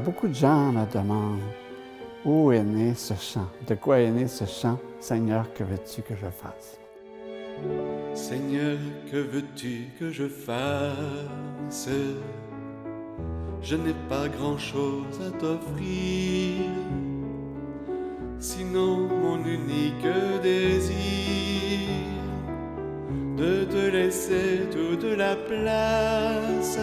Beaucoup de gens me demandent où est né ce chant, de quoi est né ce chant, Seigneur, que veux-tu que je fasse? Seigneur, que veux-tu que je fasse? Je n'ai pas grand-chose à t'offrir, sinon mon unique désir de te laisser toute la place.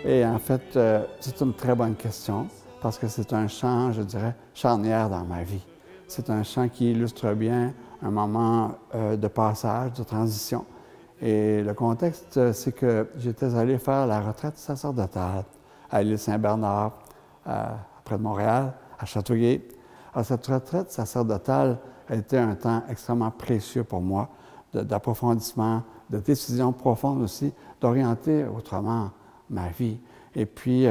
Et en fait, c'est une très bonne question parce que c'est un chant, je dirais, charnière dans ma vie. C'est un chant qui illustre bien un moment de passage, de transition. Et le contexte, c'est que j'étais allé faire la retraite sacerdotale à l'île Saint-Bernard, près de Montréal, à Châteauguay. Alors, cette retraite sacerdotale a été un temps extrêmement précieux pour moi, d'approfondissement, de décision profonde aussi, d'orienter autrement ma vie. Et puis,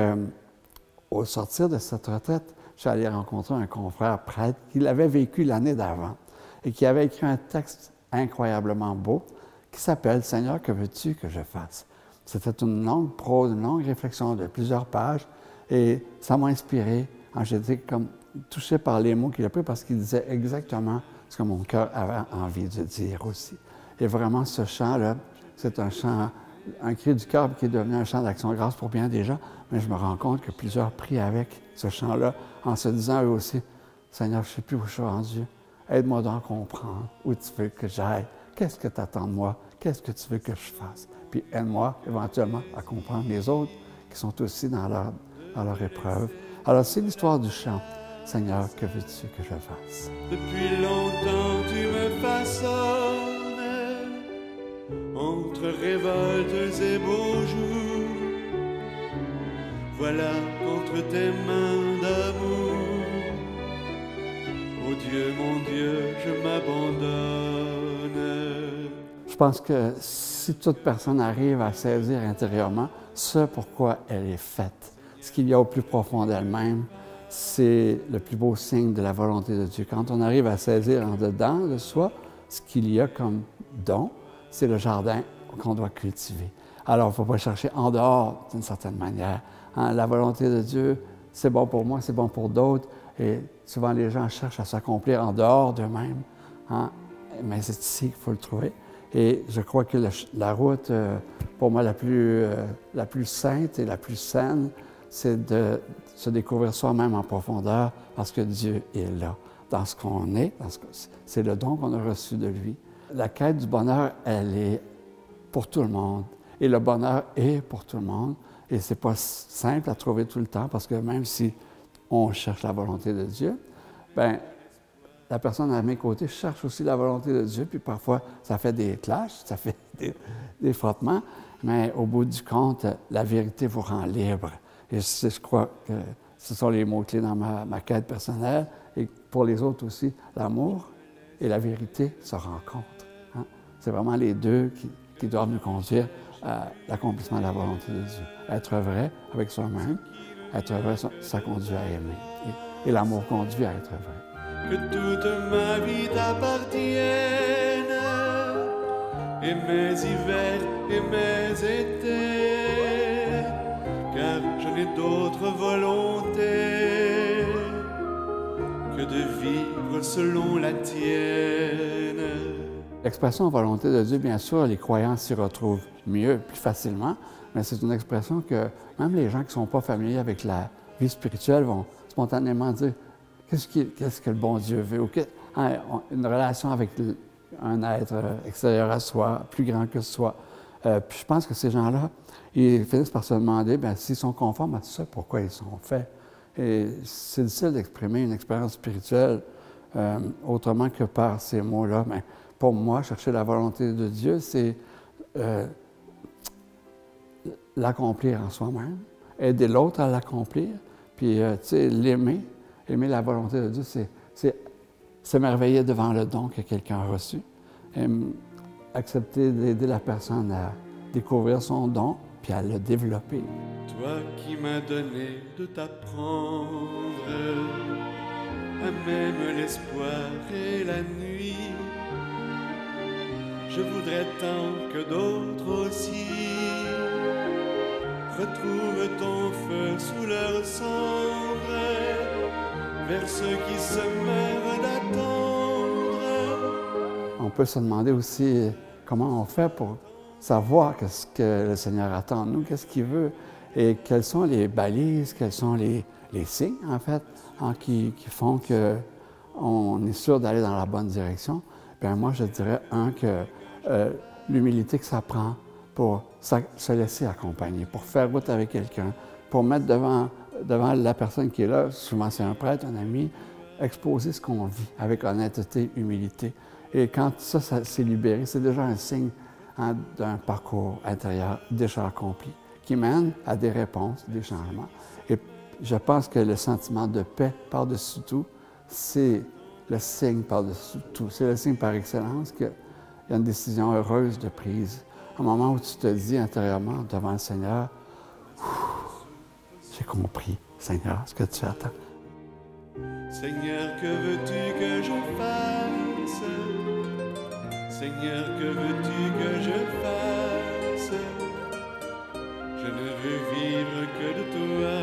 au sortir de cette retraite, je suis allé rencontrer un confrère prêtre qui l'avait vécu l'année d'avant et qui avait écrit un texte incroyablement beau qui s'appelle « Seigneur, que veux-tu que je fasse? » C'était une longue prose, une longue réflexion de plusieurs pages et ça m'a inspiré. J'étais comme touché par les mots qu'il a pris parce qu'il disait exactement ce que mon cœur avait envie de dire aussi. Et vraiment, ce chant-là, c'est un chant, un cri du cœur qui est devenu un chant d'action de grâce pour bien des gens, mais je me rends compte que plusieurs prient avec ce chant-là en se disant eux aussi, « Seigneur, je ne sais plus où je suis rendu. Aide-moi donc à comprendre où tu veux que j'aille. Qu'est-ce que tu attends de moi? Qu'est-ce que tu veux que je fasse? » Puis aide-moi éventuellement à comprendre les autres qui sont aussi dans leur épreuve. Alors, c'est l'histoire du chant. « Seigneur, que veux-tu que je fasse? » Depuis longtemps tu me façonnes entre révoltes et beaux jours. Voilà qu'entre tes mains d'amour, ô Dieu, mon Dieu, je m'abandonne. Je pense que si toute personne arrive à saisir intérieurement ce pourquoi elle est faite, ce qu'il y a au plus profond d'elle-même, c'est le plus beau signe de la volonté de Dieu. Quand on arrive à saisir en dedans de soi ce qu'il y a comme don, c'est le jardin qu'on doit cultiver. Alors, il ne faut pas chercher en dehors d'une certaine manière. La volonté de Dieu, c'est bon pour moi, c'est bon pour d'autres. Et souvent, les gens cherchent à s'accomplir en dehors d'eux-mêmes. Mais c'est ici qu'il faut le trouver. Et je crois que la route, pour moi, la plus sainte et la plus saine, c'est de se découvrir soi-même en profondeur parce que Dieu est là, dans ce qu'on est. C'est le don qu'on a reçu de lui. La quête du bonheur, elle est pour tout le monde. Et le bonheur est pour tout le monde. Et ce n'est pas simple à trouver tout le temps parce que même si on cherche la volonté de Dieu, bien, la personne à mes côtés cherche aussi la volonté de Dieu, puis parfois ça fait des clashs, ça fait des frottements, mais au bout du compte, la vérité vous rend libre. Et je crois que ce sont les mots-clés dans ma quête personnelle, et pour les autres aussi, l'amour et la vérité se rencontrent. C'est vraiment les deux qui doivent nous conduire à l'accomplissement de la volonté de Dieu. Être vrai avec soi-même, être vrai, ça conduit à aimer. Et l'amour conduit à être vrai. Que toute ma vie t'appartienne, et mes hivers et mes étés, car je n'ai d'autre volonté que de vivre selon la tienne. L'expression volonté de Dieu, bien sûr, les croyants s'y retrouvent mieux, plus facilement, mais c'est une expression que même les gens qui ne sont pas familiers avec la vie spirituelle vont spontanément dire qu'est-ce que le bon Dieu veut, ou une relation avec un être extérieur à soi, plus grand que soi. Puis je pense que ces gens-là, ils finissent par se demander s'ils sont conformes à tout ça, pourquoi ils sont faits. Et c'est difficile d'exprimer une expérience spirituelle autrement que par ces mots-là. Mais pour moi, chercher la volonté de Dieu, c'est l'accomplir en soi-même, aider l'autre à l'accomplir, puis tu sais, l'aimer. Aimer la volonté de Dieu, c'est s'émerveiller devant le don que quelqu'un a reçu. Et accepter d'aider la personne à découvrir son don, puis à le développer. Toi qui m'as donné de t'apprendre à même l'espoir et la nuit, je voudrais tant que d'autres aussi retrouvent ton feu sous leur sang. vers ceux qui se meurent d'attendre. On peut se demander aussi comment on fait pour savoir qu'est-ce que le Seigneur attend de nous, qu'est-ce qu'il veut, et quelles sont les balises, quels sont les signes, en fait, qui font qu'on est sûr d'aller dans la bonne direction. Bien, moi, je dirais, que l'humilité que ça prend pour se laisser accompagner, pour faire route avec quelqu'un, pour mettre devant la personne qui est là, souvent c'est un prêtre, un ami, exposer ce qu'on vit avec honnêteté, humilité. Et quand ça s'est libéré, c'est déjà un signe d'un parcours intérieur déjà accompli, qui mène à des réponses, des changements. Et je pense que le sentiment de paix par-dessus tout, c'est le signe par-dessus tout. C'est le signe par excellence qu'il y a une décision heureuse de prise. Un moment où tu te dis intérieurement devant le Seigneur, j'ai compris, Seigneur, ce que tu attends. Seigneur, que veux-tu que je fasse? Seigneur, que veux-tu que je fasse? Je ne veux vivre que de toi.